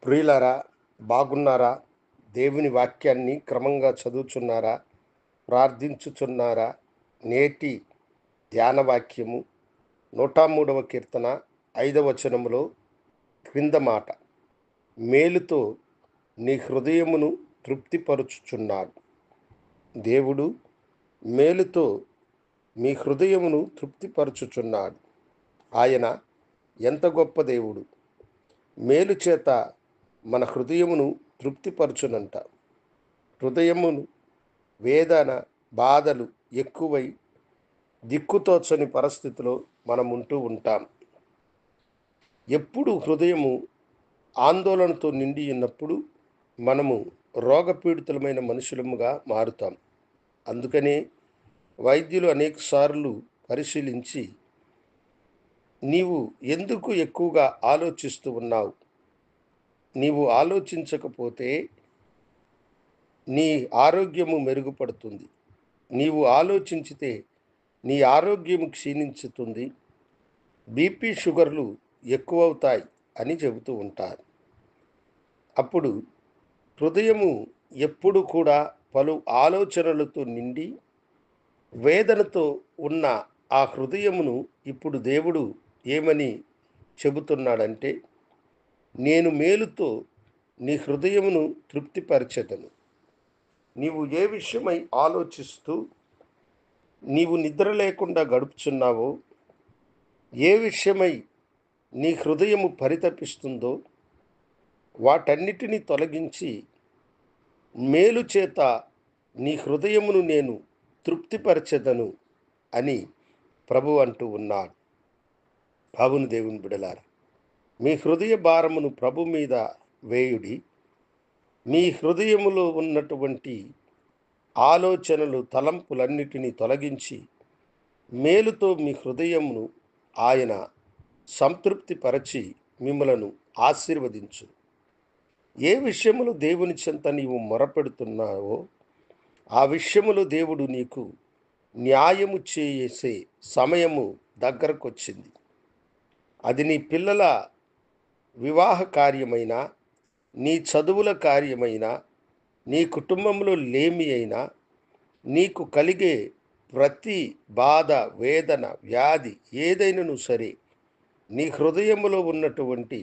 ప్రియులారా, బాగున్నారా? దేవుని వాక్యాన్ని క్రమంగా చదువుచున్నారా? ప్రార్థించుచున్నారా? నేటి ధ్యాన వాక్యము 103వ కీర్తన 5వ వచనములో క్రింద మాట, మేలుతో నీ హృదయమును తృప్తిపరుచుచున్నాడు. దేవుడు మేలుతో మీ హృదయమును తృప్తిపరచుచున్నాడు. ఆయన ఎంత గొప్ప దేవుడు! మేలు చేత మన హృదయమును తృప్తిపరచునంట. హృదయమును వేదన, బాధలు ఎక్కువై దిక్కుతోచని పరిస్థితిలో మనముంటూ ఉంటాం. ఎప్పుడు హృదయము ఆందోళనతో నిండి ఉన్నప్పుడు మనము రోగపీడితులమైన మనుషులముగా మారుతాం. అందుకనే వైద్యులు అనేకసార్లు పరిశీలించి, నీవు ఎందుకు ఎక్కువగా ఆలోచిస్తూ ఉన్నావు? నీవు ఆలోచించకపోతే నీ ఆరోగ్యము మెరుగుపడుతుంది. నీవు ఆలోచించితే నీ ఆరోగ్యము క్షీణించుతుంది. బీపీ, షుగర్లు ఎక్కువవుతాయి అని చెబుతూ ఉంటారు. అప్పుడు హృదయము ఎప్పుడు కూడా పలు ఆలోచనలతో నిండి వేదనతో ఉన్న ఆ హృదయమును ఇప్పుడు దేవుడు ఏమని చెబుతున్నాడంటే, నేను మేలుతో నీ హృదయమును తృప్తిపరచెదను. నీవు ఏ విషయమై ఆలోచిస్తూ నీవు నిద్ర లేకుండా గడుపుచున్నావో, ఏ విషయమై నీ హృదయము పరితపిస్తుందో వాటన్నిటినీ తొలగించి మేలు చేత నీ హృదయమును నేను తృప్తిపరచెదను అని ప్రభు అంటూ ఉన్నాడు. అవును దేవుని బిడలారా, మీ హృదయ భారమును ప్రభు మీద వేయుడి. మీ హృదయములో ఉన్నటువంటి ఆలోచనలు, తలంపులన్నిటినీ తొలగించి మేలుతో మీ హృదయమును ఆయన సంతృప్తిపరచి మిమ్మలను ఆశీర్వదించు. ఏ విషయములు దేవుని చెంత నీవు మొరపెడుతున్నావో ఆ విషయములో దేవుడు నీకు న్యాయము చేసే సమయము దగ్గరకొచ్చింది. అది నీ పిల్లల వివాహ కార్యమైనా, నీ చదువుల కార్యమైనా, నీ కుటుంబంలో లేమి అయినా, నీకు కలిగే ప్రతి బాధ, వేదన, వ్యాధి ఏదైనను సరే, నీ హృదయములో ఉన్నటువంటి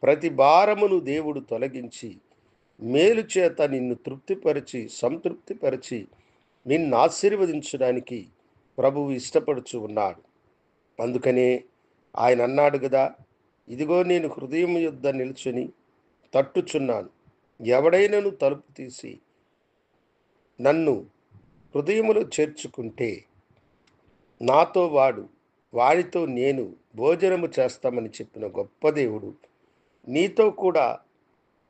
ప్రతి భారమును దేవుడు తొలగించి మేలు చేత నిన్ను తృప్తిపరిచి, సంతృప్తిపరిచి నిన్ను ఆశీర్వదించడానికి ప్రభువు ఇష్టపడుచు ఉన్నాడు. అందుకనే ఆయన అన్నాడు కదా, ఇదిగో నేను హృదయం యొద్ద నిల్చుని తట్టుచున్నాను. ఎవడైనను తలుపు తీసి నన్ను హృదయములో చేర్చుకుంటే నాతో వాడితో నేను భోజనము చేస్తామని చెప్పిన గొప్ప దేవుడు నీతో కూడా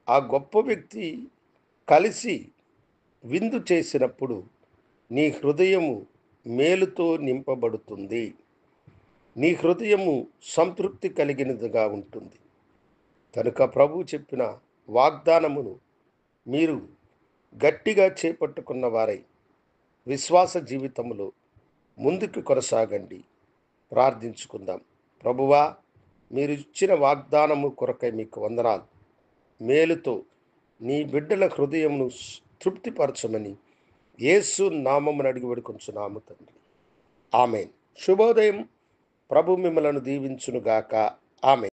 ఆ గొప్ప వ్యక్తి కలిసి విందు చేసినప్పుడు నీ హృదయము మేలుతో నింపబడుతుంది. నీ హృదయము సంతృప్తి కలిగినదిగా ఉంటుంది. కనుక ప్రభు చెప్పిన వాగ్దానమును మీరు గట్టిగా చేపట్టుకున్న వారై విశ్వాస జీవితంలో ముందుకు కొనసాగండి. ప్రార్థించుకుందాం. ప్రభువా, మీరు ఇచ్చిన వాగ్దానము కొరకై మీకు వందనాలు. మేలుతో నీ బిడ్డల హృదయమును తృప్తిపరచమని యేసు నామమున అడిగి వేడుకొంచున్నాము తండ్రి. ఆమేన్. శుభోదయం. ప్రభు మిమ్మలను దీవించునుగాక. ఆమేన్.